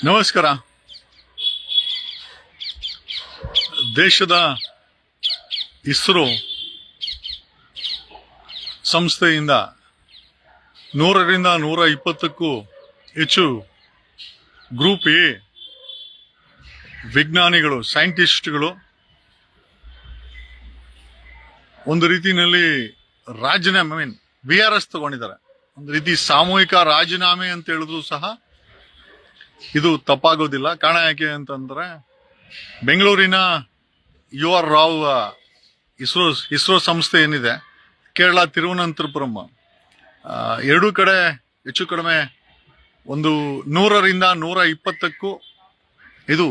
ನಮಸ್ಕಾರ. ದೇಶದ ಇಸ್ರೋ ಸಂಸ್ಥೆಯಿಂದ 100ರಿಂದ 120ಕ್ಕೂ ಹೆಚ್ಚು ಗ್ರೂಪ್ ಎ ವಿಜ್ಞಾನಿಗಳು, ಸೈಂಟಿಸ್ಟ್ಗಳು ಒಂದು ರೀತಿಯಲ್ಲಿ ರಾಜೀನಾಮೆ VRS ತಗೊಂಡಿದ್ದಾರೆ. ಒಂದು ರೀತಿ ಸಾಮೂಹಿಕ ರಾಜೀನಾಮೆ ಅಂತ ಹೇಳಿದ್ರು ಸಹ ಇದು ತಪ್ಪಾಗೋದಿಲ್ಲ. ಕಾರಣ ಯಾಕೆ ಅಂತಂದ್ರೆ, ಬೆಂಗಳೂರಿನ UR ರಾವ್ ಇಸ್ರೋ ಸಂಸ್ಥೆ ಏನಿದೆ, ಕೇರಳ ತಿರುವನಂತಪುರಂ, ಎರಡೂ ಕಡೆ ಹೆಚ್ಚು ಕಡಿಮೆ ಒಂದು 100ರಿಂದ 120ಕ್ಕೂ ಇದು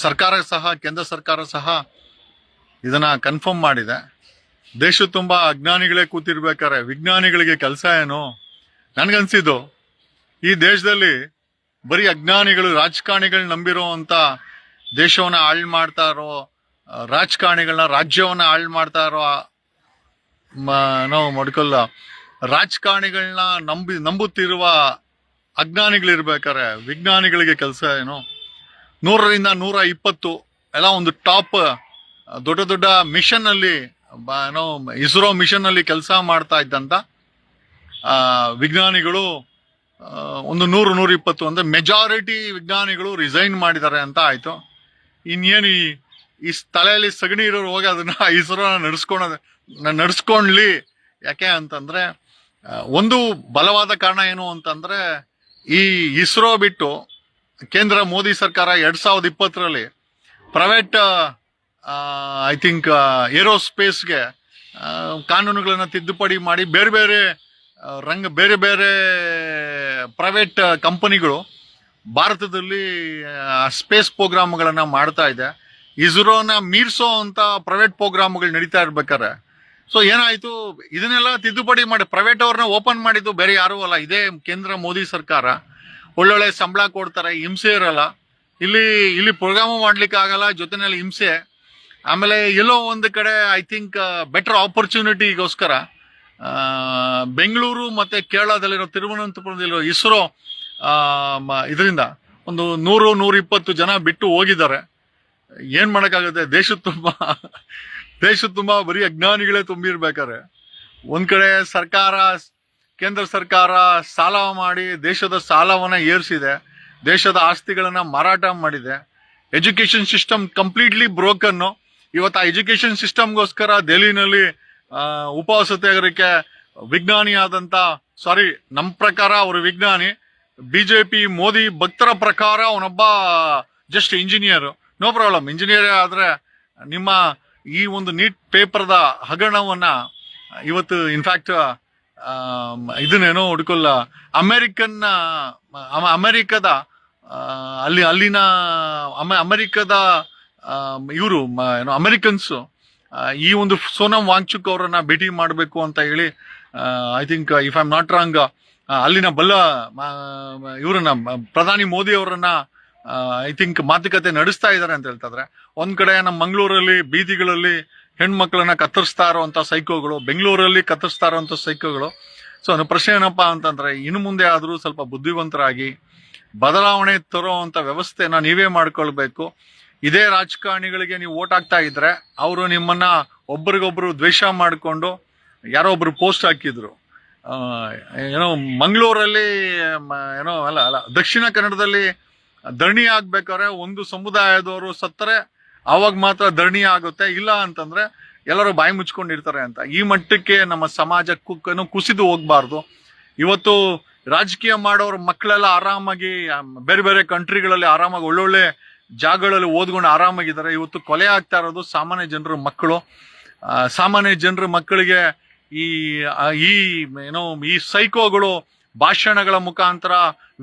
ಸರ್ಕಾರ ಸಹ, ಕೇಂದ್ರ ಸರ್ಕಾರ ಸಹ ಇದನ್ನ ಕನ್ಫರ್ಮ್ ಮಾಡಿದೆ. ದೇಶ ತುಂಬಾ ಅಜ್ಞಾನಿಗಳೇ ಕೂತಿರ್ಬೇಕಾರೆ ವಿಜ್ಞಾನಿಗಳಿಗೆ ಕೆಲಸ ಏನು? ನನ್ಗನ್ಸಿದ್ದು, ಈ ದೇಶದಲ್ಲಿ ಬರೀ ಅಜ್ಞಾನಿಗಳು, ರಾಜಕಾರಣಿಗಳು ನಂಬಿರೋ ಅಂತ ದೇಶವನ್ನ ಹಾಳು ಮಾಡ್ತಾ ಇರೋ ರಾಜಕಾರಣಿಗಳನ್ನ, ರಾಜ್ಯವನ್ನ ಹಾಳು ಮಾಡ್ತಾ ಇರೋ ನಾವು ಮಡ್ಕೊಲ್ಲ ರಾಜಕಾರಣಿಗಳನ್ನ ನಂಬುತ್ತಿರುವ ಅಜ್ಞಾನಿಗಳಿರ್ಬೇಕಾರೆ ವಿಜ್ಞಾನಿಗಳಿಗೆ ಕೆಲಸ ಏನು? 100ರಿಂದ 120 ಎಲ್ಲ ಒಂದು ಟಾಪ್ ದೊಡ್ಡ ದೊಡ್ಡ ಮಿಷನ್ ಅಲ್ಲಿ ಇಸ್ರೋ ಮಿಷನ್ ಅಲ್ಲಿ ಕೆಲಸ ಮಾಡ್ತಾ ಇದ್ದಂತ ವಿಜ್ಞಾನಿಗಳು ಒಂದು 100-120 ಅಂದ್ರೆ ಮೆಜಾರಿಟಿ ವಿಜ್ಞಾನಿಗಳು ರಿಸೈನ್ ಮಾಡಿದ್ದಾರೆ ಅಂತ ಆಯ್ತು. ಇನ್ನೇನು ಈ ತಲೆಯಲ್ಲಿ ಸಗಣಿ ಇರೋರು ಹೋಗಿ ಅದನ್ನ ಇಸ್ರೋನ ನಡ್ಸ್ಕೊಂಡ್ಲಿ. ಯಾಕೆ ಅಂತಂದ್ರೆ, ಒಂದು ಬಲವಾದ ಕಾರಣ ಏನು ಅಂತಂದ್ರೆ, ಈ ಇಸ್ರೋ ಬಿಟ್ಟು ಕೇಂದ್ರ ಮೋದಿ ಸರ್ಕಾರ 2020ರಲ್ಲಿ ಪ್ರೈವೇಟ್ ಐ ಥಿಂಕ್ ಏರೋಸ್ಪೇಸ್ಗೆ ಕಾನೂನುಗಳನ್ನ ತಿದ್ದುಪಡಿ ಮಾಡಿ ಬೇರೆ ಬೇರೆ ಪ್ರೈವೇಟ್ ಕಂಪನಿಗಳು ಭಾರತದಲ್ಲಿ ಸ್ಪೇಸ್ ಪ್ರೋಗ್ರಾಮ್ಗಳನ್ನ ಮಾಡ್ತಾ ಇದೆ. ಇಸ್ರೋನ ಮೀರ್ಸೋ ಅಂತ ಪ್ರೈವೇಟ್ ಪ್ರೋಗ್ರಾಮ್ಗಳು ನಡೀತಾ ಇರ್ಬೇಕಾರೆ ಸೊ ಏನಾಯ್ತು, ಇದನ್ನೆಲ್ಲ ತಿದ್ದುಪಡಿ ಮಾಡಿ ಪ್ರೈವೇಟ್ ಅವ್ರನ್ನ ಓಪನ್ ಮಾಡಿದ್ದು ಬೇರೆ ಯಾರು ಅಲ್ಲ, ಇದೇ ಕೇಂದ್ರ ಮೋದಿ ಸರ್ಕಾರ. ಒಳ್ಳೊಳ್ಳೆ ಸಂಬಳ ಕೊಡ್ತಾರೆ, ಹಿಂಸೆ ಇರಲ್ಲ, ಇಲ್ಲಿ ಪ್ರೋಗ್ರಾಮ್ ಮಾಡ್ಲಿಕ್ಕೆ ಆಗಲ್ಲ, ಜೊತೆನಲ್ಲಿ ಹಿಂಸೆ. ಆಮೇಲೆ ಎಲ್ಲೋ ಒಂದು ಕಡೆ ಐ ಥಿಂಕ್ ಬೆಟರ್ ಆಪರ್ಚುನಿಟಿಗೋಸ್ಕರ ಬೆಂಗಳೂರು ಮತ್ತೆ ಕೇರಳದಲ್ಲಿರೋ ತಿರುವನಂತಪುರದಲ್ಲಿರೋ ಇಸ್ರೋ ಇದರಿಂದ ಒಂದು 100-120 ಜನ ಬಿಟ್ಟು ಹೋಗಿದ್ದಾರೆ. ಏನ್ ಮಾಡಕ್ಕಾಗುತ್ತೆ? ದೇಶ ತುಂಬಾ ಬರೀ ಅಜ್ಞಾನಿಗಳೇ ತುಂಬಿರ್ಬೇಕಾರೆ ಒಂದ್ ಕಡೆ ಕೇಂದ್ರ ಸರ್ಕಾರ ಸಾಲ ಮಾಡಿ ದೇಶದ ಸಾಲವನ್ನ ಏರಿಸಿದೆ, ದೇಶದ ಆಸ್ತಿಗಳನ್ನ ಮಾರಾಟ ಮಾಡಿದೆ. Education system completely broken. ಇವತ್ತು ಆ ಎಜುಕೇಶನ್ ಸಿಸ್ಟಮ್ಗೋಸ್ಕರ ದೆಹಲಿನಲ್ಲಿ ಉಪವಾಸ ಸತ್ಯಾಗ್ರಹಕ್ಕೆ ವಿಜ್ಞಾನಿ ಆದಂತ, ನಮ್ ಪ್ರಕಾರ ಅವರು ವಿಜ್ಞಾನಿ, ಬಿಜೆಪಿ ಮೋದಿ ಭಕ್ತರ ಪ್ರಕಾರ ಅವನೊಬ್ಬ just engineer. No problem, engineer ಆದ್ರೆ ನಿಮ್ಮ ಈ ಒಂದು ನೀಟ್ ಪೇಪರ್ದ ಹಗರಣವನ್ನ ಇವತ್ತು ಇನ್ಫ್ಯಾಕ್ಟ್ ಇದನ್ನೇನೋ ಹುಡ್ಕೊಲ್ಲ ಅಮೆರಿಕದ ಅಲ್ಲಿನ ಅಮೆರಿಕದ ಇವರು ಅಮೆರಿಕನ್ಸ್ ಈ ಒಂದು ಸೋನಮ್ ವಾಂಗ್ಚುಕ್ ಅವರನ್ನ ಭೇಟಿ ಮಾಡಬೇಕು ಅಂತ ಹೇಳಿ I think if I am not wrong ಅಲ್ಲಿನ ಇವರನ್ನ ಪ್ರಧಾನಿ ಮೋದಿ ಅವರನ್ನ ಐ ಥಿಂಕ್ ಮಾತುಕತೆ ನಡೆಸ್ತಾ ಇದ್ದಾರೆ ಅಂತ ಹೇಳ್ತಾ. ಒಂದ್ ಕಡೆ ನಮ್ಮ ಮಂಗಳೂರಲ್ಲಿ ಬೀದಿಗಳಲ್ಲಿ ಹೆಣ್ಮಕ್ಳನ್ನ ಕತ್ತರಿಸ್ತಾ ಇರುವಂತ ಸೈಕೋಗಳು, ಬೆಂಗಳೂರಲ್ಲಿ ಕತ್ತರಿಸ್ತಾ ಇರುವಂತ ಸೈಕೋಗಳು. ಸೊ ಪ್ರಶ್ನೆ ಏನಪ್ಪಾ ಅಂತಂದ್ರೆ, ಇನ್ನು ಮುಂದೆ ಆದ್ರೂ ಸ್ವಲ್ಪ ಬುದ್ಧಿವಂತರಾಗಿ ಬದಲಾವಣೆ ತರೋ ಅಂತ ವ್ಯವಸ್ಥೆನ ನೀವೇ ಮಾಡ್ಕೊಳ್ಬೇಕು. ಇದೇ ರಾಜಕಾರಣಿಗಳಿಗೆ ನೀವು ಓಟ್ ಹಾಕ್ತಾ ಇದ್ರೆ ಅವರು ನಿಮ್ಮನ್ನ ಒಬ್ರಿಗೊಬ್ರು ದ್ವೇಷ ಮಾಡಿಕೊಂಡು ಯಾರೋ ಒಬ್ರು ಪೋಸ್ಟ್ ಹಾಕಿದ್ರು, ಮಂಗಳೂರಲ್ಲಿ ಅಲ್ಲ ದಕ್ಷಿಣ ಕನ್ನಡದಲ್ಲಿ ಧರಣಿ ಆಗ್ಬೇಕಾದ್ರೆ ಒಂದು ಸಮುದಾಯದವರು ಸತ್ತರೆ ಅವಾಗ ಮಾತ್ರ ಧರಣಿ ಆಗುತ್ತೆ, ಇಲ್ಲ ಅಂತಂದ್ರೆ ಎಲ್ಲರೂ ಬಾಯಿ ಮುಚ್ಕೊಂಡಿರ್ತಾರೆ ಅಂತ. ಈ ಮಟ್ಟಕ್ಕೆ ನಮ್ಮ ಸಮಾಜ ಕುಸಿದು ಹೋಗ್ಬಾರ್ದು. ಇವತ್ತು ರಾಜಕೀಯ ಮಾಡೋರು ಮಕ್ಕಳೆಲ್ಲ ಆರಾಮಾಗಿ ಬೇರೆ ಬೇರೆ ಕಂಟ್ರಿಗಳಲ್ಲಿ ಆರಾಮಾಗಿ ಒಳ್ಳೊಳ್ಳೆ ಜಾಗಗಳಲ್ಲಿ ಓದ್ಕೊಂಡು ಆರಾಮಾಗಿದ್ದಾರೆ. ಇವತ್ತು ಕೊಲೆ ಆಗ್ತಾ ಇರೋದು ಸಾಮಾನ್ಯ ಜನರ ಮಕ್ಕಳು. ಸಾಮಾನ್ಯ ಜನರ ಮಕ್ಕಳಿಗೆ ಈ ಸೈಕೋಗಳು ಭಾಷಣಗಳ ಮುಖಾಂತರ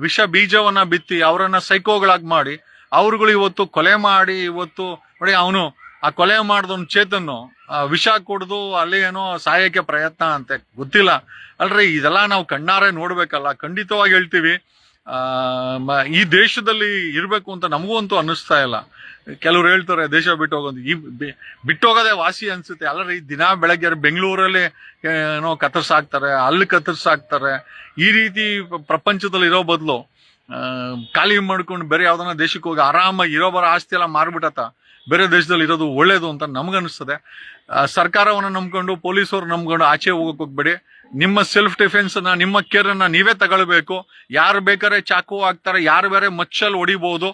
ವಿಷ ಬೀಜವನ್ನ ಬಿತ್ತಿ ಅವರನ್ನ ಸೈಕೋಗಳಾಗಿ ಮಾಡಿ ಅವ್ರುಗಳು ಇವತ್ತು ಕೊಲೆ ಮಾಡಿ, ಇವತ್ತು ನೋಡಿ ಅವನು ಆ ಕೊಲೆ ಮಾಡಿದವನು ಚೇತನ್ನು ವಿಷ ಕುಡಿದು ಅಲ್ಲಿ ಏನೋ ಸಾಯಕ್ಕೆ ಪ್ರಯತ್ನ ಅಂತೆ, ಗೊತ್ತಿಲ್ಲ ಅಲ್ರಿ. ಇದೆಲ್ಲ ನಾವು ಕಣ್ಣಾರೆ ನೋಡ್ಬೇಕಲ್ಲ. ಖಂಡಿತವಾಗಿ ಹೇಳ್ತೀವಿ, ಈ ದೇಶದಲ್ಲಿ ಇರ್ಬೇಕು ಅಂತ ನಮಗೂ ಅಂತೂ ಅನ್ನಿಸ್ತಾ ಇಲ್ಲ. ಕೆಲವ್ರು ಹೇಳ್ತಾರೆ ದೇಶ ಬಿಟ್ಟು ಹೋಗೋದು, ಬಿಟ್ಟೋಗೋದೇ ವಾಸಿ ಅನ್ಸುತ್ತೆ. ಅಲ್ಲರಿ, ದಿನ ಬೆಳಗ್ಗೆ ಬೆಂಗಳೂರಲ್ಲಿ ಏನೋ ಕತ್ತರಿಸಾಕ್ತಾರೆ, ಅಲ್ಲಿ ಕತ್ತರಿಸಾಕ್ತಾರೆ. ಈ ರೀತಿ ಪ್ರಪಂಚದಲ್ಲಿ ಇರೋ ಬದಲು ಖಾಲಿ ಮಾಡ್ಕೊಂಡು ಬೇರೆ ಯಾವ್ದನ್ನ ದೇಶಕ್ಕೆ ಹೋಗಿ ಆರಾಮಾಗಿ ಇರೋಬರ ಆಸ್ತಿ ಎಲ್ಲ ಮಾರ್ಬಿಟ್ಟತ ಬೇರೆ ದೇಶದಲ್ಲಿ ಇರೋದು ಒಳ್ಳೇದು ಅಂತ ನಮ್ಗನ್ನಿಸ್ತದೆ. ಸರ್ಕಾರವನ್ನು ನಂಬ್ಕೊಂಡು ಪೊಲೀಸರು ನಂಬ್ಕೊಂಡು ಆಚೆ ಹೋಗಕ್ ಹೋಗ್ಬೇಡಿ. ನಿಮ್ಮ ಸೆಲ್ಫ್ ಡಿಫೆನ್ಸ್ ಅನ್ನ, ನಿಮ್ಮ ಕೇರ್ ಅನ್ನ ನೀವೇ ತಗೊಳ್ಬೇಕು. ಯಾರು ಬೇಕಾದ್ರೆ ಚಾಕು ಹಾಕ್ತಾರೆ, ಯಾರು ಬೇರೆ ಮಚ್ಚಲ್ಲಿ ಹೊಡಿಬಹುದು,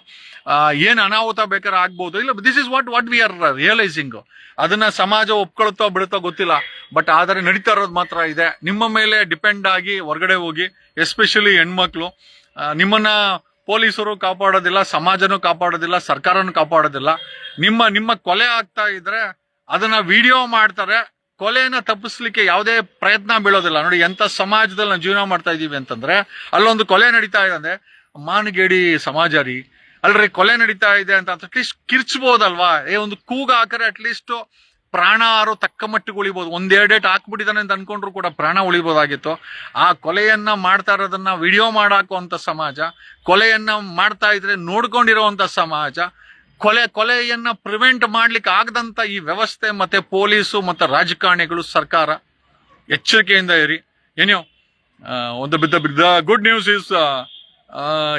ಏನ್ ಅನಾಹುತ ಬೇಕಾದ್ರೆ ಆಗ್ಬಹುದು. ಇಲ್ಲ, this is what we are realising. ಅದನ್ನ ಸಮಾಜ ಒಪ್ಕೊಳ್ತೋ ಬಿಡುತ್ತೋ ಗೊತ್ತಿಲ್ಲ, ಬಟ್ ಆದರೆ ನಡೀತಾ ಇರೋದು ಮಾತ್ರ ಇದೆ. ನಿಮ್ಮ ಮೇಲೆ ಡಿಪೆಂಡ್ ಆಗಿ ಹೊರಗಡೆ ಹೋಗಿ, ಎಸ್ಪೆಷಲಿ ಹೆಣ್ಮಕ್ಳು. ನಿಮ್ಮನ್ನ ಪೊಲೀಸರು ಕಾಪಾಡೋದಿಲ್ಲ, ಸಮಾಜನೂ ಕಾಪಾಡೋದಿಲ್ಲ, ಸರ್ಕಾರನೂ ಕಾಪಾಡೋದಿಲ್ಲ. ನಿಮ್ಮ ಕೊಲೆ ಆಗ್ತಾ ಇದ್ರೆ ಅದನ್ನ ವಿಡಿಯೋ ಮಾಡ್ತಾರೆ. ಕೊಲೆಯನ್ನ ತಪ್ಪಿಸ್ಲಿಕ್ಕೆ ಯಾವುದೇ ಪ್ರಯತ್ನ ಬೀಳೋದಿಲ್ಲ. ನೋಡಿ ಎಂತ ಸಮಾಜದಲ್ಲಿ ನಾವು ಜೀವನ ಮಾಡ್ತಾ ಇದೀವಿ ಅಂತಂದ್ರೆ, ಅಲ್ಲೊಂದು ಕೊಲೆ ನಡೀತಾ ಇದೆ ಅಂದ್ರೆ ಮಾನಗೇಡಿ ಸಮಾಜ ರೀ, ಅಲ್ರಿ ಕೊಲೆ ನಡೀತಾ ಇದೆ ಅಂತ ಅಟ್ಲೀಸ್ಟ್ ಕಿರ್ಚ್ಬೋದಲ್ವಾ? ಒಂದು ಕೂಗ ಹಾಕರೆ ಅಟ್ಲೀಸ್ಟ್ ಪ್ರಾಣ ಆರೋ ತಕ್ಕ ಮಟ್ಟಿಗೆ ಉಳಿಬಹುದು. ಒಂದೆರಡೇಟ್ ಹಾಕ್ಬಿಟ್ಟಿದ್ದಾನೆ ಅಂತ ಅನ್ಕೊಂಡ್ರು ಕೂಡ ಪ್ರಾಣ ಉಳಿಬಹುದಾಗಿತ್ತು. ಆ ಕೊಲೆಯನ್ನ ಮಾಡ್ತಾ ಇರೋದನ್ನ ವಿಡಿಯೋ ಮಾಡಾಕುವಂತ ಸಮಾಜ, ಕೊಲೆಯನ್ನ ಮಾಡ್ತಾ ಇದ್ರೆ ನೋಡ್ಕೊಂಡಿರೋಂತ ಸಮಾಜ, ಕೊಲೆಯನ್ನ ಪ್ರಿವೆಂಟ್ ಮಾಡ್ಲಿಕ್ಕೆ ಆಗದಂತ ಈ ವ್ಯವಸ್ಥೆ ಮತ್ತೆ ಪೊಲೀಸು ಮತ್ತೆ ರಾಜಕಾರಣಿಗಳು, ಸರ್ಕಾರ ಎಚ್ಚರಿಕೆಯಿಂದ ಇರಿ. ಏನೋ ಒಂದು ಬಿದ್ದ ಗುಡ್ ನ್ಯೂಸ್ ಇಸ್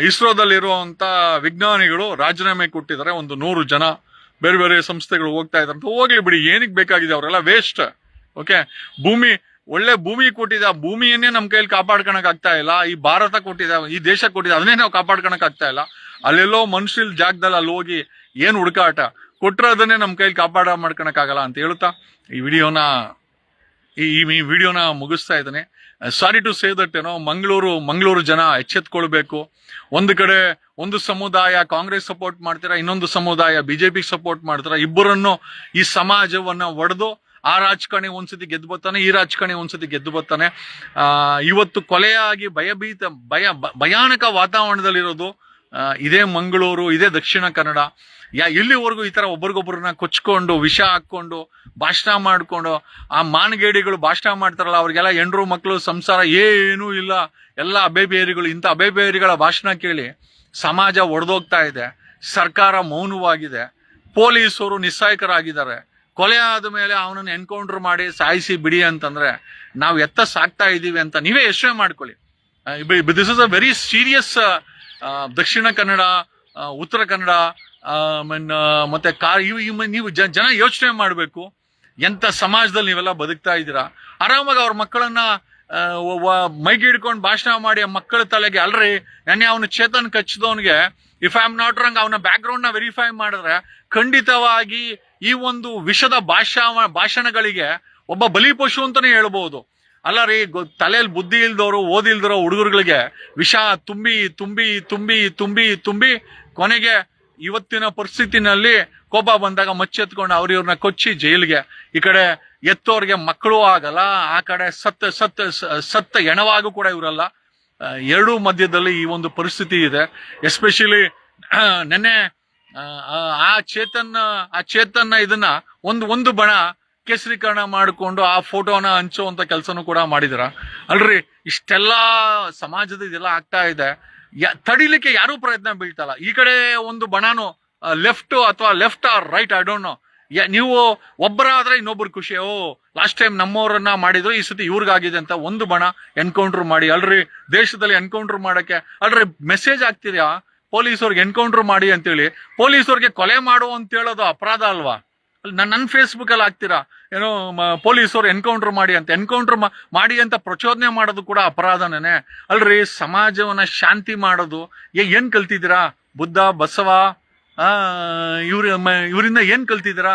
ಇಸ್ರೋದಲ್ಲಿರುವಂತ ವಿಜ್ಞಾನಿಗಳು ರಾಜೀನಾಮೆ ಕೊಟ್ಟಿದ್ದಾರೆ. 100 ಜನ ಬೇರೆ ಬೇರೆ ಸಂಸ್ಥೆಗಳು ಹೋಗ್ತಾ ಇದಾರೆ ಅಂತ. ಹೋಗ್ಲಿ ಬಿಡಿ, ಏನಕ್ಕೆ ಬೇಕಾಗಿದೆ, ಅವರೆಲ್ಲ ವೇಸ್ಟ್. ಓಕೆ, ಒಳ್ಳೆ ಭೂಮಿ ಕೊಟ್ಟಿದೆ, ಆ ಭೂಮಿಯನ್ನೇ ನಮ್ ಕೈಲಿ ಕಾಪಾಡ್ಕೊಳಕ್ ಆಗ್ತಾ ಇಲ್ಲ. ಈ ಭಾರತ ಕೊಟ್ಟಿದೆ, ಈ ದೇಶ ಕೊಟ್ಟಿದೆ, ಅದನ್ನೇ ನಾವು ಕಾಪಾಡ್ಕೊಳಕ್ ಆಗ್ತಾ ಇಲ್ಲ. ಅಲ್ಲೆಲ್ಲೋ ಮನುಷ್ಯಲ್ ಜಾಗದಲ್ಲಿ ಅಲ್ಲಿ ಹೋಗಿ ಏನ್ ಹುಡುಕಾಟ ಕೊಟ್ರೆ ಅದನ್ನೇ ನಮ್ ಕೈಲಿ ಮಾಡ್ಕೊಳಕ್ ಆಗಲ್ಲ ಅಂತ ಹೇಳ್ತಾ ಈ ವಿಡಿಯೋನ ಮುಗಿಸ್ತಾ ಇದ್ದಾನೆ. Sorry to say that Mangaluru ಜನ ಎಚ್ಚೆತ್ಕೊಳ್ಬೇಕು. ಒಂದು ಕಡೆ ಒಂದು ಸಮುದಾಯ ಕಾಂಗ್ರೆಸ್ ಸಪೋರ್ಟ್ ಮಾಡ್ತೀರಾ, ಇನ್ನೊಂದು ಸಮುದಾಯ ಬಿಜೆಪಿ ಸಪೋರ್ಟ್ ಮಾಡ್ತೀರಾ. ಇಬ್ಬರನ್ನು ಈ ಸಮಾಜವನ್ನ ಒಡೆದು ಆ ರಾಜಕಾರಣಿ ಒಂದ್ಸತಿ ಗೆದ್ದು ಬರ್ತಾನೆ, ಈ ರಾಜಕಾರಣಿ ಒಂದ್ಸತಿ ಗೆದ್ದು ಬರ್ತಾನೆ. ಇವತ್ತು ಕೊಲೆಯಾಗಿ ಭಯಾನಕ ವಾತಾವರಣದಲ್ಲಿರೋದು ಇದೇ ಮಂಗಳೂರು, ಇದೇ ದಕ್ಷಿಣ ಕನ್ನಡ. ಇಲ್ಲಿವರೆಗೂ ಈ ತರ ಒಬ್ರಿಗೊಬ್ರನ್ನ ಕೊಚ್ಕೊಂಡು ವಿಷ ಹಾಕೊಂಡು ಭಾಷಣ ಮಾಡ್ಕೊಂಡು ಆ ಮಾನಗೇಡಿಗಳು ಭಾಷಣ ಮಾಡ್ತಾರಲ್ಲ, ಅವ್ರಿಗೆಲ್ಲ ಹೆಂಡ್ರು ಮಕ್ಕಳು ಸಂಸಾರ ಏನೂ ಇಲ್ಲ, ಎಲ್ಲ ಅಬೇಬೇರಿಗಳು. ಇಂಥ ಅಬೇಬೇರಿಗಳ ಭಾಷಣ ಕೇಳಿ ಸಮಾಜ ಒಡೆದೋಗ್ತಾ ಇದೆ. ಸರ್ಕಾರ ಮೌನವಾಗಿದೆ, ಪೊಲೀಸರು ನಿಸ್ಸಹಾಯಕರಾಗಿದ್ದಾರೆ. ಕೊಲೆ ಆದ ಮೇಲೆ ಅವನನ್ನು ಎನ್ಕೌಂಟರ್ ಮಾಡಿ ಸಾಯಿಸಿ ಬಿಡಿ ಅಂತಂದ್ರೆ ನಾವು ಎತ್ತ ಸಾಕ್ತಾ ಇದೀವಿ ಅಂತ ನೀವೇ ಯೋಚನೆ ಮಾಡ್ಕೊಳ್ಳಿ. This is a very serious. Dakshina Kannada, Uttara Kannada ಮತ್ತೆ ನೀವು ಜನ ಯೋಚನೆ ಮಾಡಬೇಕು. ಎಂತ ಸಮಾಜದಲ್ಲಿ ನೀವೆಲ್ಲ ಬದುಕ್ತಾ ಇದ್ದೀರಾ. ಆರಾಮಾಗಿ ಅವ್ರ ಮಕ್ಕಳನ್ನ ಮೈಗೆ ಹಿಡ್ಕೊಂಡು ಭಾಷಣ ಮಾಡಿ ಆ ಮಕ್ಕಳ ತಲೆಗೆ, ಅಲ್ರಿ ನೆನ್ನೆ ಅವನು ಚೇತನ್ ಕಚ್ಚಿದವನಿಗೆ if I am not wrong ಅವನ ಬ್ಯಾಕ್ ಗ್ರೌಂಡ್ ನ ವೆರಿಫೈ ಮಾಡಿದ್ರೆ ಖಂಡಿತವಾಗಿ ಈ ಒಂದು ವಿಷದ ಭಾಷಣಗಳಿಗೆ ಒಬ್ಬ ಬಲಿಪಶು ಅಂತಾನೆ ಹೇಳ್ಬಹುದು. ಅಲ್ಲ ರೀ, ತಲೆಯಲ್ಲಿ ಬುದ್ಧಿ ಇಲ್ದವರು, ಓದಿಲ್ದಿರೋ ಹುಡುಗರುಗಳಿಗೆ ವಿಷ ತುಂಬಿ ತುಂಬಿ ತುಂಬಿ ತುಂಬಿ ತುಂಬಿ ಕೊನೆಗೆ ಇವತ್ತಿನ ಪರಿಸ್ಥಿತಿನಲ್ಲಿ ಕೋಪ ಬಂದಾಗ ಮಚ್ಚೆತ್ಕೊಂಡು ಅವ್ರನ್ನ ಕೊಚ್ಚಿ ಜೈಲಿಗೆ. ಈ ಕಡೆ ಎತ್ತೋರ್ಗೆ ಮಕ್ಕಳು ಆಗಲ್ಲ, ಆ ಕಡೆ ಸತ್ತ ಹೆಣವಾಗೂ ಕೂಡ ಇವರಲ್ಲ. ಎರಡೂ ಮಧ್ಯದಲ್ಲಿ ಈ ಒಂದು ಪರಿಸ್ಥಿತಿ ಇದೆ. ಎಸ್ಪೆಷಲಿ ನೆನ್ನೆ ಆ ಚೇತನ್ನ ಇದನ್ನ ಒಂದು ಬಣ ಕೇಸರೀಕರಣ ಮಾಡಿಕೊಂಡು ಆ ಫೋಟೋನ ಹಂಚುವಂತ ಕೆಲಸನೂ ಕೂಡ ಮಾಡಿದಾರ. ಅಲ್ರಿ, ಇಷ್ಟೆಲ್ಲಾ ಸಮಾಜದ ಇದೆಲ್ಲ ಆಗ್ತಾ ಇದೆ, ತಡಿಲಿಕ್ಕೆ ಯಾರೂ ಪ್ರಯತ್ನ ಬೀಳ್ತಲ್ಲ. ಈ ಕಡೆ ಒಂದು ಬಣನು ಲೆಫ್ಟ್ ಅಥವಾ left or right, I don't know. ನೀವು ಒಬ್ಬರಾದ್ರೆ ಇನ್ನೊಬ್ರು ಖುಷಿ, ಲಾಸ್ಟ್ ಟೈಮ್ ನಮ್ಮವ್ರನ್ನ ಮಾಡಿದ್ರು, ಈ ಸತಿ ಇವ್ರಿಗಾಗಿದೆ ಅಂತ ಒಂದು ಬಣ ಎನ್ಕೌಂಟರ್ ಮಾಡಿ. ಅಲ್ರಿ, ದೇಶದಲ್ಲಿ ಎನ್ಕೌಂಟರ್ ಮಾಡಕ್ಕೆ ಅಲ್ರಿ ಮೆಸೇಜ್ ಆಗ್ತಿದ್ಯಾ ಪೊಲೀಸವ್ರಿಗೆ ಎನ್ಕೌಂಟರ್ ಮಾಡಿ ಅಂತೇಳಿ? ಪೊಲೀಸವ್ರಿಗೆ ಕೊಲೆ ಮಾಡು ಅಂತ ಹೇಳೋದು ಅಪರಾಧ ಅಲ್ವಾ? ನನ್ನ ಫೇಸ್ಬುಕ್ ಅಲ್ಲಿ ಹಾಕ್ತೀರಾ ಏನೋ ಪೊಲೀಸರು ಎನ್ಕೌಂಟರ್ ಮಾಡಿ ಅಂತ. ಎನ್ಕೌಂಟರ್ ಮಾಡಿ ಅಂತ ಪ್ರಚೋದನೆ ಮಾಡೋದು ಕೂಡ ಅಪರಾಧನೇ ಅಲ್ರಿ. ಸಮಾಜವನ್ನ ಶಾಂತಿ ಮಾಡೋದು ಏನ್ ಕಲ್ತಿದ್ದೀರಾ? ಬುದ್ಧ, ಬಸವ, ಇವರಿಂದ ಏನ್ ಕಲ್ತಿದ್ದೀರಾ?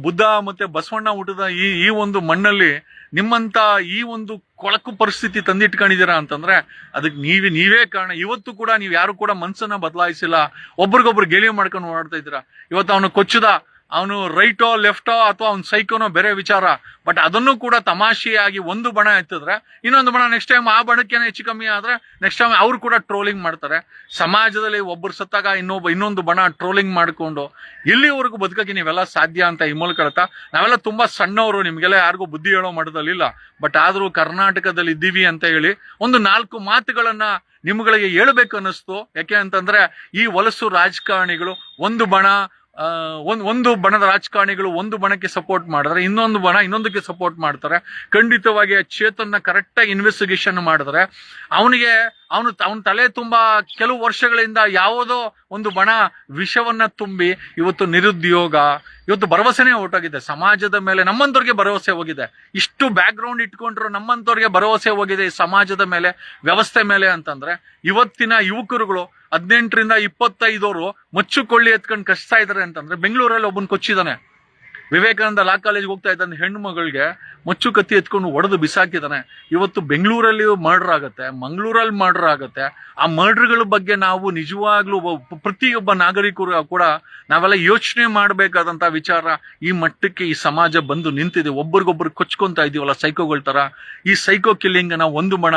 ಬುದ್ಧ ಮತ್ತೆ ಬಸವಣ್ಣ ಹುಟ್ಟಿದ ಈ ಒಂದು ಮಣ್ಣಲ್ಲಿ ನಿಮ್ಮಂತ ಈ ಒಂದು ಕೊಳಕು ಪರಿಸ್ಥಿತಿ ತಂದಿಟ್ಕೊಂಡಿದ್ದೀರಾ ಅಂತಂದ್ರೆ ಅದಕ್ಕೆ ನೀವೇ ಕಾರಣ. ಇವತ್ತು ಕೂಡ ನೀವು ಯಾರು ಕೂಡ ಮನ್ಸನ್ನ ಬದಲಾಯಿಸಿಲ್ಲ, ಒಬ್ರಿಗೊಬ್ರು ಗೇಲಿ ಮಾಡ್ಕೊಂಡು ಓಡಾಡ್ತಾ ಇದ್ದೀರಾ. ಇವತ್ತು ಅವನು ಕೊಚ್ಚದ, ಅವನು ರೈಟೋ ಲೆಫ್ಟೋ ಅಥವಾ ಅವ್ನು ಸೈಕೋನೋ ಬೇರೆ ವಿಚಾರ, ಬಟ್ ಅದನ್ನು ಕೂಡ ತಮಾಷೆಯಾಗಿ ಒಂದು ಬಣ ಎತ್ತಿದ್ರೆ ಇನ್ನೊಂದು ಬಣ ನೆಕ್ಸ್ಟ್ ಟೈಮ್ ಆ ಬಣಕ್ಕೇನೆ ಹೆಚ್ಚು ಕಮ್ಮಿ ಆದ್ರೆ ನೆಕ್ಸ್ಟ್ ಟೈಮ್ ಅವ್ರು ಕೂಡ ಟ್ರೋಲಿಂಗ್ ಮಾಡ್ತಾರೆ. ಸಮಾಜದಲ್ಲಿ ಒಬ್ಬರು ಸತ್ತಾಗ ಇನ್ನೊಂದು ಬಣ ಟ್ರೋಲಿಂಗ್ ಮಾಡಿಕೊಂಡು ಇಲ್ಲಿವರೆಗೂ ಬದುಕಕ್ಕೆ ನೀವೆಲ್ಲ ಸಾಧ್ಯ ಅಂತ ಈ ಮೂಲಕ ಹೇಳ್ತಾ, ನಾವೆಲ್ಲ ತುಂಬಾ ಸಣ್ಣವರು, ನಿಮ್ಗೆಲ್ಲ ಯಾರಿಗೂ ಬುದ್ಧಿ ಹೇಳೋ ಮಟ್ಟದಲ್ಲಿಲ್ಲ, ಬಟ್ ಆದ್ರೂ ಕರ್ನಾಟಕದಲ್ಲಿ ಇದ್ದೀವಿ ಅಂತ ಹೇಳಿ ಒಂದು 4 ಮಾತುಗಳನ್ನ ನಿಮ್ಗಳಿಗೆ ಹೇಳ್ಬೇಕು ಅನ್ನಿಸ್ತು. ಯಾಕೆ ಅಂತಂದ್ರೆ ಈ ವಲಸು ರಾಜಕಾರಣಿಗಳು ಒಂದು ಬಣ ಒಂದು ಬಣದ ರಾಜಕಾರಣಿಗಳು ಒಂದು ಬಣಕ್ಕೆ ಸಪೋರ್ಟ್ ಮಾಡಿದ್ರೆ ಇನ್ನೊಂದು ಬಣ ಇನ್ನೊಂದಕ್ಕೆ ಸಪೋರ್ಟ್ ಮಾಡ್ತಾರೆ. ಖಂಡಿತವಾಗಿ ಚೇತನ್ನ ಕರೆಕ್ಟಾಗಿ ಇನ್ವೆಸ್ಟಿಗೇಷನ್ ಮಾಡಿದ್ರೆ ಅವನ ತಲೆ ತುಂಬಾ ಕೆಲವು ವರ್ಷಗಳಿಂದ ಯಾವುದೋ ಒಂದು ಬಣ ವಿಷವನ್ನ ತುಂಬಿ ಇವತ್ತು ನಿರುದ್ಯೋಗ, ಇವತ್ತು ಭರವಸೆನೇ ಹೊರಟೋಗಿದೆ ಸಮಾಜದ ಮೇಲೆ. ನಮ್ಮಂತವ್ರಿಗೆ ಭರವಸೆ ಹೋಗಿದೆ, ಇಷ್ಟು ಬ್ಯಾಕ್ ಗ್ರೌಂಡ್ ಇಟ್ಕೊಂಡ್ರು ನಮ್ಮಂತವ್ರಿಗೆ ಭರವಸೆ ಹೋಗಿದೆ ಈ ಸಮಾಜದ ಮೇಲೆ, ವ್ಯವಸ್ಥೆ ಮೇಲೆ ಅಂತಂದ್ರೆ ಇವತ್ತಿನ ಯುವಕರುಗಳು 18ರಿಂದ 25 ಮಚ್ಚುಕೊಳ್ಳಿ ಎತ್ಕೊಂಡು ಕಷ್ಟ ಇದಾರೆ ಅಂತಂದ್ರೆ, ಬೆಂಗಳೂರಲ್ಲಿ ಒಬ್ಬನ್ ಕೊಚ್ಚಿದಾನೆ, ವಿವೇಕಾನಂದ ಲಾ ಕಾಲೇಜ್ಗೆ ಹೋಗ್ತಾ ಇದ್ದಾನೆ, ಹೆಣ್ಣು ಮಗಳಿಗೆ ಮಚ್ಚು ಕತ್ತಿ ಎತ್ಕೊಂಡು ಒಡೆದು ಬಿಸಾಕಿದಾನೆ. ಇವತ್ತು ಬೆಂಗಳೂರಲ್ಲಿ ಮರ್ಡರ್ ಆಗುತ್ತೆ, ಮಂಗಳೂರಲ್ಲಿ ಮರ್ಡರ್ ಆಗುತ್ತೆ. ಆ ಮರ್ಡರ್ಗಳ ಬಗ್ಗೆ ನಾವು ನಿಜವಾಗ್ಲೂ ಪ್ರತಿಯೊಬ್ಬ ನಾಗರಿಕರು ಕೂಡ ನಾವೆಲ್ಲ ಯೋಚನೆ ಮಾಡಬೇಕಾದಂತ ವಿಚಾರ. ಈ ಮಟ್ಟಕ್ಕೆ ಈ ಸಮಾಜ ಬಂದು ನಿಂತಿದೆ, ಒಬ್ರಿಗೊಬ್ರು ಕೊಚ್ಕೊಂತ ಇದೀವಲ್ಲ ಸೈಕೋಗಳ ತರ. ಈ ಸೈಕೋ ಕಿಲ್ಲಿಂಗ್ ನಾವು ಒಂದು ಬಣ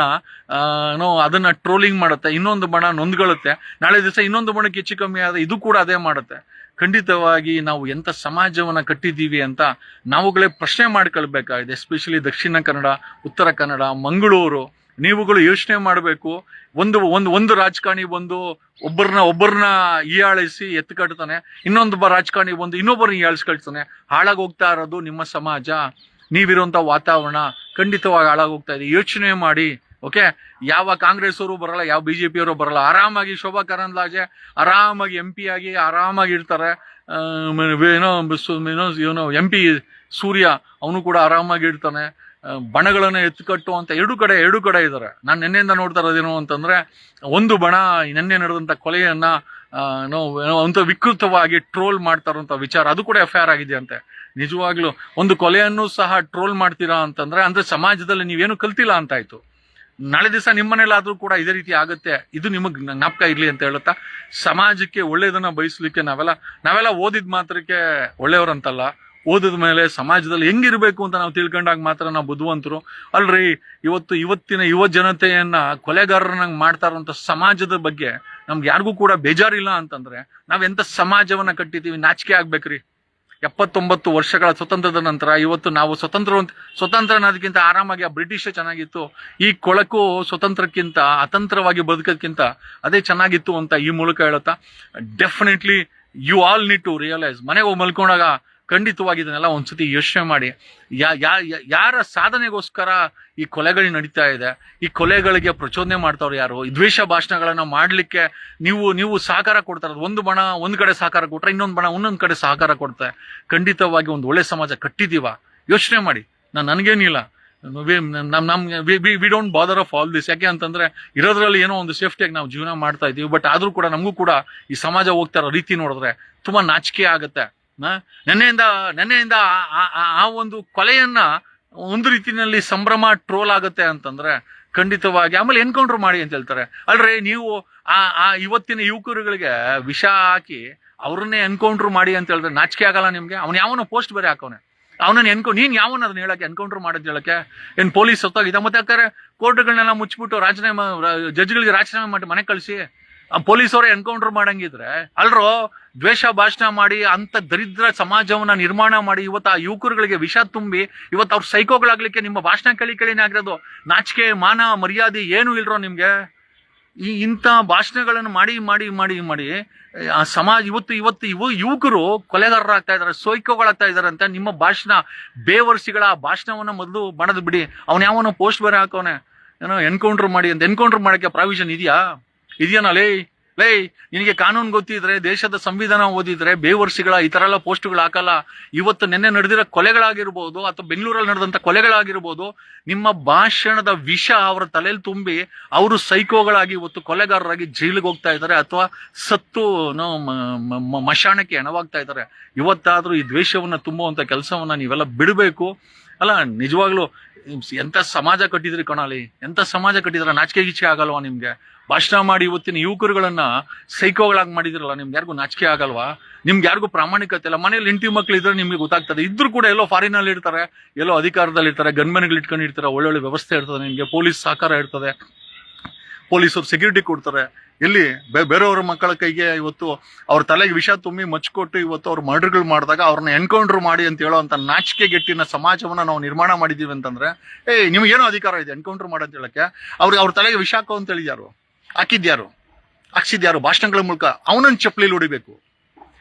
ಅದನ್ನ ಟ್ರೋಲಿಂಗ್ ಮಾಡುತ್ತೆ, ಇನ್ನೊಂದು ಬಣ ನೊಂದ್ಕೊಳ್ಳುತ್ತೆ, ನಾಳೆ ದಿವಸ ಇನ್ನೊಂದು ಬಣಕ್ಕೆ ಹೆಚ್ಚು ಕಮ್ಮಿ ಆದ ಇದು ಕೂಡ ಅದೇ ಮಾಡುತ್ತೆ. ಖಂಡಿತವಾಗಿ ನಾವು ಎಂತ ಸಮಾಜವನ್ನ ಕಟ್ಟಿದ್ದೀವಿ ಅಂತ ನಾವುಗಳೇ ಪ್ರಶ್ನೆ ಮಾಡ್ಕೊಳ್ಬೇಕಾಗಿದೆ. ಎಸ್ಪೆಷಲಿ ದಕ್ಷಿಣ ಕನ್ನಡ, ಉತ್ತರ ಕನ್ನಡ, ಮಂಗಳೂರು, ನೀವುಗಳು ಯೋಚನೆ ಮಾಡಬೇಕು. ಒಂದು ರಾಜಕಾರಣಿ ಬಂದು ಒಬ್ಬರನ್ನ ಹೀಯಾಳಿಸಿ ಎತ್ತು ಕಟ್ತಾನೆ, ಇನ್ನೊಂದು ರಾಜಕಾರಣಿ ಬಂದು ಇನ್ನೊಬ್ಬರನ್ನ ಹೀಯಾಳಿಸ್ಕೊಳ್ತಾನೆ. ಹಾಳಾಗಿ ಹೋಗ್ತಾ ಇರೋದು ನಿಮ್ಮ ಸಮಾಜ, ನೀವಿರುವಂತ ವಾತಾವರಣ ಖಂಡಿತವಾಗಿ ಹಾಳಾಗಿ ಹೋಗ್ತಾ ಇದೆ. ಯೋಚನೆ ಮಾಡಿ. ಓಕೆ, ಯಾವ ಕಾಂಗ್ರೆಸ್ ಅವರು ಬರಲ್ಲ, ಯಾವ ಬಿಜೆಪಿ ಅವರು ಬರಲ್ಲ. ಆರಾಮಾಗಿ ಶೋಭಾ ಕರಂದ್ಲಾಜೆ ಆರಾಮಾಗಿ MP ಆಗಿ ಆರಾಮಾಗಿ ಇರ್ತಾರೆ. ಏನೋ MP ಸೂರ್ಯ ಅವನು ಕೂಡ ಆರಾಮಾಗಿ ಇರ್ತಾನೆ. ಬಣಗಳನ್ನ ಎತ್ತುಕಟ್ಟು ಅಂತ ಎರಡು ಕಡೆ ಇದ್ದಾರೆ. ನಾನು ನಿನ್ನೆಯಿಂದ ನೋಡ್ತಾ ಇರೋದೇನು ಅಂತಂದ್ರೆ, ಒಂದು ಬಣ ನಿನ್ನೆ ನಡೆದಂತ ಕೊಲೆಯನ್ನ ಅಂತ ವಿಕೃತವಾಗಿ ಟ್ರೋಲ್ ಮಾಡ್ತಾ ಇರುವಂತ ವಿಚಾರ, ಅದು ಕೂಡ FIR ಆಗಿದೆ ಅಂತೆ. ನಿಜವಾಗ್ಲೂ ಒಂದು ಕೊಲೆಯನ್ನು ಸಹ ಟ್ರೋಲ್ ಮಾಡ್ತೀರಾ ಅಂದ್ರೆ ಸಮಾಜದಲ್ಲಿ ನೀವೇನು ಕಲ್ತಿಲ್ಲ ಅಂತ ಆಯ್ತು. ನಾಳೆ ದಿವಸ ನಿಮ್ಮನೇಲಾದ್ರೂ ಕೂಡ ಇದೇ ರೀತಿ ಆಗುತ್ತೆ, ಇದು ನಿಮಗ್ ಜ್ಞಾಪಕ ಇರ್ಲಿ ಅಂತ ಹೇಳುತ್ತಾ, ಸಮಾಜಕ್ಕೆ ಒಳ್ಳೇದನ್ನ ಬಯಸ್ಲಿಕ್ಕೆ ನಾವೆಲ್ಲ ಓದಿದ ಮಾತ್ರಕ್ಕೆ ಒಳ್ಳೆಯವರಂತಲ್ಲ. ಓದಿದ ಮೇಲೆ ಸಮಾಜದಲ್ಲಿ ಹೆಂಗಿರ್ಬೇಕು ಅಂತ ನಾವು ತಿಳ್ಕೊಂಡಾಗ ಮಾತ್ರ ನಾವು ಬುದ್ಧಿವಂತರು ಅಲ್ರಿ. ಇವತ್ತಿನ ಯುವ ಜನತೆಯನ್ನ ಕೊಲೆಗಾರರನ್ನಾಗಿ ಮಾಡ್ತಾ ಇರುವಂತ ಸಮಾಜದ ಬಗ್ಗೆ ನಮ್ಗೆ ಯಾರಿಗೂ ಕೂಡ ಬೇಜಾರಿಲ್ಲ ಅಂತಂದ್ರೆ ನಾವೆಂತ ಸಮಾಜವನ್ನ ಕಟ್ಟಿದೀವಿ, ನಾಚಿಕೆ ಆಗ್ಬೇಕ್ರಿ. 79 ವರ್ಷಗಳ ಸ್ವತಂತ್ರದ ನಂತರ ಇವತ್ತು ನಾವು ಸ್ವತಂತ್ರ ಅನ್ನೋದಕ್ಕಿಂತ ಆರಾಮಾಗಿ ಆ ಬ್ರಿಟಿಷ್ ಚೆನ್ನಾಗಿತ್ತು, ಈ ಕೊಳಕು ಸ್ವತಂತ್ರಕ್ಕಿಂತ ಅತಂತ್ರವಾಗಿ ಬದುಕೋದ್ಕಿಂತ ಅದೇ ಚೆನ್ನಾಗಿತ್ತು ಅಂತ ಈ ಮೂಲಕ ಹೇಳುತ್ತಾ, definitely you all need to realise. ಮನೆಗೆ ಹೋಗಿ ಮಲ್ಕೊಂಡಾಗ ಖಂಡಿತವಾಗಿ ಇದನ್ನೆಲ್ಲ ಒಂದ್ಸತಿ ಯೋಚನೆ ಮಾಡಿ. ಯಾರ ಸಾಧನೆಗೋಸ್ಕರ ಈ ಕೊಲೆಗಳು ನಡೀತಾ ಇದೆ, ಈ ಕೊಲೆಗಳಿಗೆ ಪ್ರಚೋದನೆ ಮಾಡ್ತಾವ್ರು ಯಾರು, ಈ ದ್ವೇಷ ಭಾಷಣಗಳನ್ನ ಮಾಡ್ಲಿಕ್ಕೆ ನೀವು ಸಹಕಾರ ಕೊಡ್ತಾ ಇರೋದು. ಒಂದು ಬಣ ಒಂದ್ ಕಡೆ ಸಹಕಾರ ಕೊಟ್ರೆ ಇನ್ನೊಂದು ಬಣ ಒಂದೊಂದ್ ಕಡೆ ಸಹಕಾರ ಕೊಡ್ತಾರೆ. ಖಂಡಿತವಾಗಿ ಒಂದು ಒಳ್ಳೆ ಸಮಾಜ ಕಟ್ಟಿದೀವ, ಯೋಚನೆ ಮಾಡಿ. ನನ್ಗೇನಿಲ್ಲ, we don't bother of all this. ಯಾಕೆ ಅಂತಂದ್ರೆ ಇರೋದ್ರಲ್ಲಿ ಏನೋ ಒಂದು ಸೇಫ್ಟಿಯಾಗಿ ನಾವು ಜೀವನ ಮಾಡ್ತಾ ಇದೀವಿ. ಬಟ್ ಆದ್ರೂ ಕೂಡ ನಮಗೂ ಕೂಡ ಈ ಸಮಾಜ ಹೋಗ್ತಾ ಇರೋ ರೀತಿ ನೋಡಿದ್ರೆ ತುಂಬಾ ನಾಚಿಕೆ ಆಗುತ್ತೆ. ನೆನ್ನೆಯಿಂದ ಆ ಒಂದು ಕೊಲೆಯನ್ನ ಒಂದು ರೀತಿಯಲ್ಲಿ ಸಂಭ್ರಮ ಟ್ರೋಲ್ ಆಗುತ್ತೆ ಅಂತಂದ್ರೆ ಖಂಡಿತವಾಗಿ ಆಮೇಲೆ ಎನ್ಕೌಂಟರ್ ಮಾಡಿ ಅಂತ ಹೇಳ್ತಾರೆ. ಅಲ್ರಿ, ನೀವು ಇವತ್ತಿನ ಯುವಕರುಗಳಿಗೆ ವಿಷ ಹಾಕಿ ಅವ್ರನ್ನೇ ಎನ್ಕೌಂಟರ್ ಮಾಡಿ ಅಂತ ಹೇಳಿದ್ರೆ ನಾಚಿಕೆ ಆಗಲ್ಲ ನಿಮ್ಗೆ? ಅವ್ನು ಯಾವನೋ ಪೋಸ್ಟ್ ಬೇರೆ ಹಾಕವನೆ, ಅವನನ್ನ ನೀನ್ ಯಾವನ ಅದನ್ನ ಹೇಳಕ್ಕೆ, ಎನ್ಕೌಂಟರ್ ಮಾಡೋದ್ ಹೇಳಕ್ಕೆ ಏನ್ ಪೊಲೀಸ್ ಹೊತ್ತಾಗಿದೆ? ಮತ್ತೆ ಹಾಕಾರೆ ಕೋರ್ಟ್ಗಳನ್ನೆಲ್ಲ ಮುಚ್ಚಿಬಿಟ್ಟು ಜಡ್ಜ್ಗಳಿಗೆ ರಾಜೀನಾಮೆ ಮಾಡಿ ಮನೆ ಕಳಿಸಿ ಪೊಲೀಸ್ ಅವರೇ ಎನ್ಕೌಂಟರ್ ಮಾಡಂಗಿದ್ರೆ ಅಲ್ರೋ, ದ್ವೇಷ ಭಾಷಣ ಮಾಡಿ ಅಂತ ದರಿದ್ರ ಸಮಾಜವನ್ನ ನಿರ್ಮಾಣ ಮಾಡಿ ಇವತ್ತು ಆ ಯುವಕರುಗಳಿಗೆ ವಿಷ ತುಂಬಿ ಇವತ್ತು ಅವ್ರ ಸೈಕೋಗಳಾಗ್ಲಿಕ್ಕೆ ನಿಮ್ಮ ಭಾಷಣ ಕೇಳಿನೇ ಆಗಿರೋದು. ನಾಚಿಕೆ ಮಾನ ಮರ್ಯಾದೆ ಏನು ಇಲ್ರೋ ನಿಮ್ಗೆ? ಇಂಥ ಭಾಷಣಗಳನ್ನು ಮಾಡಿ ಮಾಡಿ ಮಾಡಿ ಮಾಡಿ ಆ ಸಮಾಜ ಇವತ್ತು ಯುವಕರು ಕೊಲೆಗಾರರಾಗ್ತಾ ಇದಾರೆ, ಸೈಕೋಗಳಾಗ್ತಾ ಇದಾರೆ ಅಂತ ನಿಮ್ಮ ಭಾಷಣ, ಬೇವರ್ಸಿಗಳ ಭಾಷಣವನ್ನ ಮೊದಲು ಬಣದ್ ಬಿಡಿ. ಅವನ್ ಯಾವನೋ ಪೋಸ್ಟ್ ಬೇರೆ ಹಾಕವನೆ, ಏನೋ ಎನ್ಕೌಂಟರ್ ಮಾಡಿ ಅಂತ. ಎನ್ಕೌಂಟರ್ ಮಾಡಕ್ಕೆ ಪ್ರಾವಿಷನ್ ಇದೆಯಾನ? ಲೇ ನಿನಗೆ ಕಾನೂನು ಗೊತ್ತಿದ್ರೆ, ದೇಶದ ಸಂವಿಧಾನ ಓದಿದ್ರೆ ಬೇವರ್ಸಿಗಳ ಈ ತರ ಎಲ್ಲ ಪೋಸ್ಟ್ಗಳು ಹಾಕಲ್ಲ. ಇವತ್ತು ನಿನ್ನೆ ನಡೆದಿರೋ ಕೊಲೆಗಳಾಗಿರ್ಬೋದು ಅಥವಾ ಬೆಂಗಳೂರಲ್ಲಿ ನಡೆದಂತ ಕೊಲೆಗಳಾಗಿರ್ಬೋದು, ನಿಮ್ಮ ಭಾಷಣದ ವಿಷ ಅವರ ತಲೆಯಲ್ಲಿ ತುಂಬಿ ಅವರು ಸೈಕೋಗಳಾಗಿ ಇವತ್ತು ಕೊಲೆಗಾರರಾಗಿ ಜೈಲಿಗೆ ಹೋಗ್ತಾ ಇದ್ದಾರೆ ಅಥವಾ ಸತ್ತು ಮಶಾಣಕ್ಕೆ ಹೆಣವಾಗ್ತಾ ಇದ್ದಾರೆ. ಇವತ್ತಾದ್ರೂ ಈ ದ್ವೇಷವನ್ನ ತುಂಬುವಂತ ಕೆಲಸವನ್ನ ನೀವೆಲ್ಲ ಬಿಡಬೇಕು. ಅಲ್ಲ, ನಿಜವಾಗ್ಲೂ ಎಂತ ಸಮಾಜ ಕಟ್ಟಿದ್ರಿ ಕಣಾಲಿ, ಎಂತ ಸಮಾಜ ಕಟ್ಟಿದ್ರ? ನಾಚಿಕೆ ಗೀಚಿಕೆ ಆಗಲ್ವಾ ನಿಮ್ಗೆ? ಭಾಷಣ ಮಾಡಿ ಇವತ್ತಿನ ಯುವಕರುಗಳನ್ನ ಸೈಕೋಗಳಾಗಿ ಮಾಡಿದಿರಲ್ಲ, ನಿಮ್ಗೆ ಯಾರಿಗೂ ನಾಚಿಕೆ ಆಗಲ್ವಾ? ನಿಮ್ಗೆ ಯಾರಿಗೂ ಪ್ರಾಮಾಣಿಕತೆ ಇಲ್ಲ? ಮನೇಲಿ ಹೆಂಡತಿ ಮಕ್ಳು ಇದ್ರೆ ನಿಮ್ಗೆ ಗೊತ್ತಾಗ್ತದೆ. ಇದ್ರು ಕೂಡ ಎಲ್ಲೋ ಫಾರಿನ್ ಅಲ್ಲಿ ಇರ್ತಾರೆ, ಎಲ್ಲೋ ಅಧಿಕಾರದಲ್ಲಿ ಇರ್ತಾರೆ, ಗನ್ಮೆನ್ಗಳು ಇಟ್ಕೊಂಡಿರ್ತಾರೆ, ಒಳ್ಳೊಳ್ಳೆ ವ್ಯವಸ್ಥೆ ಇರ್ತದೆ, ನಿಮ್ಗೆ ಪೊಲೀಸ್ ಸಹಕಾರ ಇರ್ತದೆ, ಪೊಲೀಸರು ಸೆಕ್ಯೂರಿಟಿ ಕೊಡ್ತಾರೆ. ಎಲ್ಲಿ ಬೇರೆಯವ್ರ ಮಕ್ಕಳ ಕೈಗೆ ಇವತ್ತು ಅವ್ರ ತಲೆಗೆ ವಿಷ ತುಂಬಿ ಮಚ್ಕೊಟ್ಟು ಇವತ್ತು ಅವ್ರು ಮರ್ಡರ್ಗಳು ಮಾಡಿದಾಗ ಅವ್ರನ್ನ ಎನ್ಕೌಂಟರ್ ಮಾಡಿ ಅಂತ ಹೇಳೋ ಅಂತ ನಾಚಿಕೆ ಗೆಟ್ಟಿನ ಸಮಾಜವನ್ನ ನಾವು ನಿರ್ಮಾಣ ಮಾಡಿದೀವಿ ಅಂತಂದ್ರೆ, ನಿಮ್ಗೇನೋ ಅಧಿಕಾರ ಇದೆ ಎನ್ಕೌಂಟರ್ ಮಾಡಂತ ಹೇಳಕ್ಕೆ? ಅವ್ರ ತಲೆಗೆ ವಿಷ ಹಾಕೋ ಅಂತ ಹೇಳಿದ್ಯಾರು? ಹಾಕಿದ್ಯಾರು? ಹಾಕ್ಸಿದ್ಯಾರು? ಭಾಷಣಗಳ ಮೂಲಕ ಅವನನ್ನ ಚಪ್ಪಲಿಲಿ ಹೊಡಿಬೇಕು.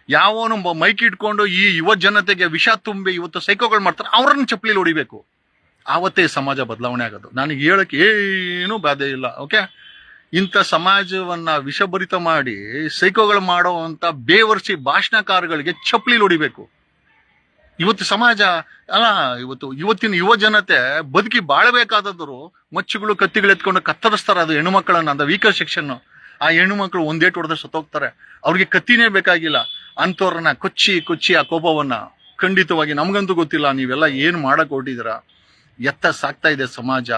ಯಾವನು ಮೈಕ್ ಇಟ್ಕೊಂಡು ಈ ಯುವ ಜನತೆಗೆ ವಿಷ ತುಂಬಿ ಇವತ್ತು ಸೈಕೋಗಳು ಮಾಡ್ತಾರೆ, ಅವ್ರನ್ನ ಚಪ್ಪಲಿಲಿ ಹೊಡಿಬೇಕು. ಆವತ್ತೇ ಸಮಾಜ ಬದಲಾವಣೆ ಆಗೋದು. ನನಗೆ ಹೇಳಕ್ಕೆ ಏನೂ ಬಾಧೆ ಇಲ್ಲ. ಓಕೆ, ಇಂಥ ಸಮಾಜವನ್ನ ವಿಷಭರಿತ ಮಾಡಿ ಸೈಕೋಗಳು ಮಾಡುವಂತ ಬೇವರ್ಸಿ ಭಾಷಣಕಾರಗಳಿಗೆ ಚಪ್ಪಲಿಲಿ ಹೊಡಿಬೇಕು. ಇವತ್ತು ಸಮಾಜ ಅಲ್ಲ, ಇವತ್ತಿನ ಯುವ ಜನತೆ ಬದುಕಿ ಬಾಳಬೇಕಾದವರು ಮಚ್ಚುಗಳು ಕತ್ತಿಗಳು ಎತ್ಕೊಂಡು ಕತ್ತರಿಸ್ತಾರೆ. ಅದು ಹೆಣ್ಣು ಮಕ್ಕಳನ್ನ, அந்த ವೀಕರ್ ಸೆಕ್ಷನ್. ಆ ಹೆಣ್ಣು ಮಕ್ಕಳು ಒಂದೇಟು ಹೊಡೆದ್ರೆ ಸತ್ತೋಗ್ತಾರೆ. ಅವ್ರಿಗೆ ಕತ್ತಿನೇ ಬೇಕಾಗಿಲ್ಲ. ಅಂಥವ್ರನ್ನ ಕೊಚ್ಚಿ ಆ ಕೋಪವನ್ನ ಖಂಡಿತವಾಗಿ ನಮ್ಗಂತೂ ಗೊತ್ತಿಲ್ಲ ನೀವೆಲ್ಲ ಏನ್ ಮಾಡಕ್ ಹೊರಟಿದ್ದೀರ, ಎತ್ತ ಸಾಕ್ತಾ ಇದೆ ಸಮಾಜ.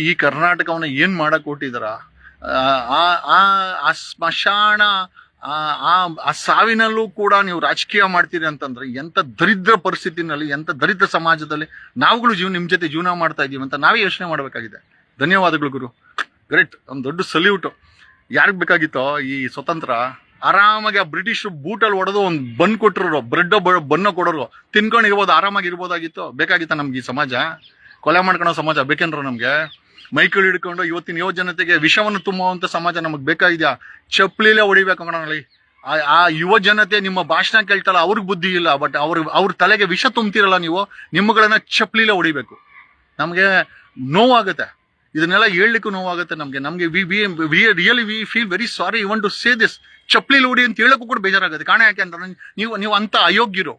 ಈ ಕರ್ನಾಟಕವನ್ನ ಏನ್ ಮಾಡಕ್ ಹೊರಟಿದ್ದೀರ? ಆ ಸ್ಮಶಾನ ಆ ಸಾವಿನಲ್ಲೂ ಕೂಡ ನೀವು ರಾಜಕೀಯ ಮಾಡ್ತೀರಿ ಅಂತಂದ್ರೆ ಎಂತ ದರಿದ್ರ ಪರಿಸ್ಥಿತಿನಲ್ಲಿ, ಎಂತ ದರಿದ್ರ ಸಮಾಜದಲ್ಲಿ ನಾವುಗಳು ನಿಮ್ ಜೊತೆ ಜೀವನ ಮಾಡ್ತಾ ಇದೀವಿ ಅಂತ ನಾವೇ ಯೋಚನೆ ಮಾಡ್ಬೇಕಾಗಿದೆ. ಧನ್ಯವಾದಗಳು ಗುರು, ಗ್ರೇಟ್. ಒಂದು ದೊಡ್ಡ ಸಲ್ಯೂಟ್. ಯಾರಿಗ್ ಬೇಕಾಗಿತ್ತೋ ಈ ಸ್ವತಂತ್ರ? ಆರಾಮಾಗಿ ಆ ಬ್ರಿಟಿಷರು ಬೂಟಲ್ಲಿ ಹೊಡೆದು ಒಂದು ಬನ್ ಕೊಟ್ಟರು, ಬ್ರೆಡ್ ಬನ್ನ ಕೊಡೋರು, ತಿನ್ಕೊಂಡಿರ್ಬೋದು, ಆರಾಮಾಗಿ ಇರ್ಬೋದಾಗಿತ್ತು. ಬೇಕಾಗಿತ್ತ ನಮ್ಗೆ ಈ ಸಮಾಜ? ಕೊಲೆ ಮಾಡ್ಕೊಳೋ ಸಮಾಜ ಬೇಕೇನ್ರ ನಮ್ಗೆ? ಮೈಕಳು ಹಿಡ್ಕೊಂಡು ಇವತ್ತಿನ ಯುವ ಜನತೆಗೆ ವಿಷವನ್ನು ತುಂಬುವಂತ ಸಮಾಜ ನಮಗ್ ಬೇಕಾಗಿದ್ಯಾ? ಚಪ್ಪಲಿಲೇ ಹೊಡಿಬೇಕು ಕಣಲ್ಲಿ. ಆ ಯುವ ಜನತೆ ನಿಮ್ಮ ಭಾಷಣ ಕೇಳ್ತಲ್ಲ, ಅವ್ರಿಗೆ ಬುದ್ಧಿ ಇಲ್ಲ, ಬಟ್ ಅವ್ರ ತಲೆಗೆ ವಿಷ ತುಂಬ್ತಿರಲ್ಲ ನೀವು, ನಿಮ್ಮಗಳನ್ನ ಚಪ್ಪಲಿಲೇ ಹೊಡಿಬೇಕು. ನಮ್ಗೆ ನೋವಾಗುತ್ತೆ, ಇದನ್ನೆಲ್ಲ ಹೇಳ್ಲಿಕ್ಕೂ ನೋವಾಗುತ್ತೆ ನಮ್ಗೆ really we feel very sorry even to say this. ಚಪ್ಪಲಿಲಿ ಹೊಡಿ ಅಂತ ಹೇಳಕ್ಕೂ ಕೂಡ ಬೇಜಾರಾಗುತ್ತೆ. ಕಾರಣ ಯಾಕೆ ಅಂತಂದ್ರೆ ನೀವು ಅಂತ ಅಯೋಗ್ಯರು,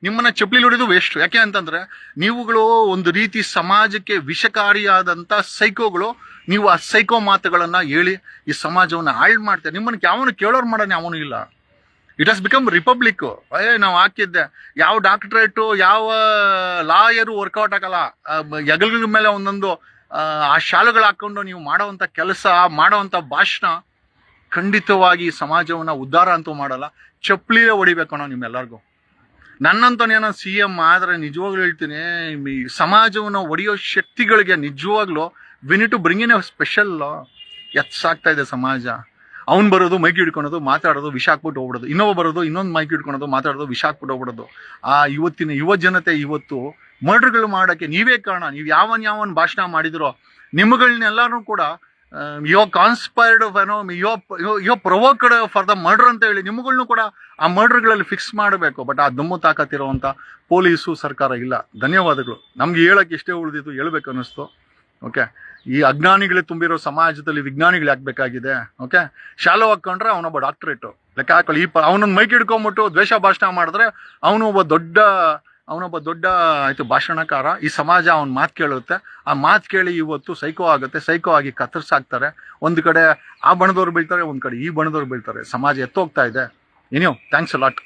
ನಿಮ್ಮನ್ನ ಚಪ್ಪಲಿ ಹೊಡಿದು ವೇಸ್ಟ್. ಯಾಕೆ ಅಂತಂದ್ರೆ ನೀವುಗಳು ಒಂದು ರೀತಿ ಸಮಾಜಕ್ಕೆ ವಿಷಕಾರಿಯಾದಂತ ಸೈಕೋಗಳು. ನೀವು ಆ ಸೈಕೋ ಮಾತುಗಳನ್ನ ಹೇಳಿ ಈ ಸಮಾಜವನ್ನ ಹಾಳು ಮಾಡ್ತಾರೆ. ನಿಮ್ಮನ್ನ ಯಾವನು ಕೇಳೋರು ಮಾಡೋಣ ಯಾವನು ಇಲ್ಲ. It has become republic. ನಾವು ಹಾಕಿದ್ದೆ ಯಾವ ಡಾಕ್ಟರೇಟು ಯಾವ ಲಾಯರು ವರ್ಕೌಟ್ ಆಗಲ್ಲ. ಹೆಗಲ್ಗಳ ಮೇಲೆ ಒಂದೊಂದು ಆ ಶಾಲೆಗಳು ಹಾಕೊಂಡು ನೀವು ಮಾಡೋವಂಥ ಕೆಲಸ, ಮಾಡೋವಂಥ ಭಾಷಣ ಖಂಡಿತವಾಗಿ ಸಮಾಜವನ್ನ ಉದ್ಧಾರ ಅಂತೂ ಮಾಡಲ್ಲ. ಚಪ್ಪಲಿಯೇ ಹೊಡಿಬೇಕು ನಿಮ್ಮೆಲ್ಲರಿಗೂ. ನನ್ನಂತನೇನೋ CM ಆದ್ರೆ ನಿಜವಾಗ್ಲೂ ಹೇಳ್ತೀನಿ, ಸಮಾಜವನ್ನ ಹೊಡೆಯೋ ಶಕ್ತಿಗಳಿಗೆ ನಿಜವಾಗ್ಲೂ we need to bring in a special law. ಎತ್ಸಾಗ್ತಾ ಇದೆ ಸಮಾಜ. ಅವ್ನು ಬರೋದು ಮೈಕ್ ಹಿಡ್ಕೊಳೋದು, ಮಾತಾಡೋದು, ವಿಷ ಹಾಕ್ಬಿಟ್ಟು ಹೋಗ್ಬಿಡೋದು. ಇನ್ನೊಬ್ಬ ಬರೋದು, ಇನ್ನೊಂದು ಮೈಕ್ ಹಿಡ್ಕೊಳೋದು, ಮಾತಾಡೋದು, ವಿಷ ಹಾಕ್ಬಿಟ್ಟು ಹೋಗ್ಬಿಡೋದು. ಆ ಇವತ್ತಿನ ಯುವ ಜನತೆ ಇವತ್ತು ಮರ್ಡರ್ಗಳು ಮಾಡಕ್ಕೆ ನೀವೇ ಕಾರಣ. ನೀವು ಯಾವನ್ ಭಾಷಣ ಮಾಡಿದಿರೋ ನಿಮ್ಮಗಳನ್ನೆಲ್ಲಾರು ಕೂಡ ಯೋ ಕಾನ್ಸ್ಪೈರ್ಡ್ ಯೋ ಪ್ರೊವೋಕ್ಡ್ ಫಾರ್ ದ ಮರ್ಡರ್ ಅಂತ ಹೇಳಿ ನಿಮ್ಮಗಳನ್ನೂ ಕೂಡ ಆ ಮರ್ಡರ್ಗಳಲ್ಲಿ ಫಿಕ್ಸ್ ಮಾಡಬೇಕು. ಬಟ್ ಆ ದಮ್ಮು ತಾಕತ್ತಿರುವಂತ ಪೊಲೀಸು ಸರ್ಕಾರ ಇಲ್ಲ. ಧನ್ಯವಾದಗಳು. ನಮ್ಗೆ ಹೇಳಕ್ಕೆ ಇಷ್ಟೇ ಉಳಿದಿತ್ತು, ಹೇಳ್ಬೇಕು ಅನ್ನಿಸ್ತು. ಓಕೆ, ಈ ಅಜ್ಞಾನಿಗಳೇ ತುಂಬಿರೋ ಸಮಾಜದಲ್ಲಿ ವಿಜ್ಞಾನಿಗಳು ಯಾಕಬೇಕಾಗಿದೆ? ಓಕೆ, ಶಾಲೋ ಹಾಕೊಂಡ್ರೆ ಅವನೊಬ್ಬ ಡಾಕ್ಟರೇಟು ಲೆಕ್ಕ ಹಾಕೊಳ್ಳಿ. ಅವನೊಂದು ಮೈಕ್ ಹಿಡ್ಕೊಂಬಿಟ್ಟು ದ್ವೇಷ ಭಾಷಣ ಮಾಡಿದ್ರೆ ಅವನೊಬ್ಬ ದೊಡ್ಡ ಆಯ್ತು ಭಾಷಣಕಾರ. ಈ ಸಮಾಜ ಅವನ ಮಾತು ಕೇಳುತ್ತೆ. ಆ ಮಾತು ಕೇಳಿ ಇವತ್ತು ಸೈಕೋ ಆಗುತ್ತೆ. ಸೈಕೋ ಆಗಿ ಕತ್ತರಿಸಾಕ್ತಾರೆ. ಒಂದು ಕಡೆ ಆ ಬಣದವ್ರು ಬೀಳ್ತಾರೆ, ಒಂದ್ ಕಡೆ ಈ ಬಣದವ್ರು ಬೀಳ್ತಾರೆ. ಸಮಾಜ ಎತ್ತೋಗ್ತಾ ಇದೆ. Thanks a lot.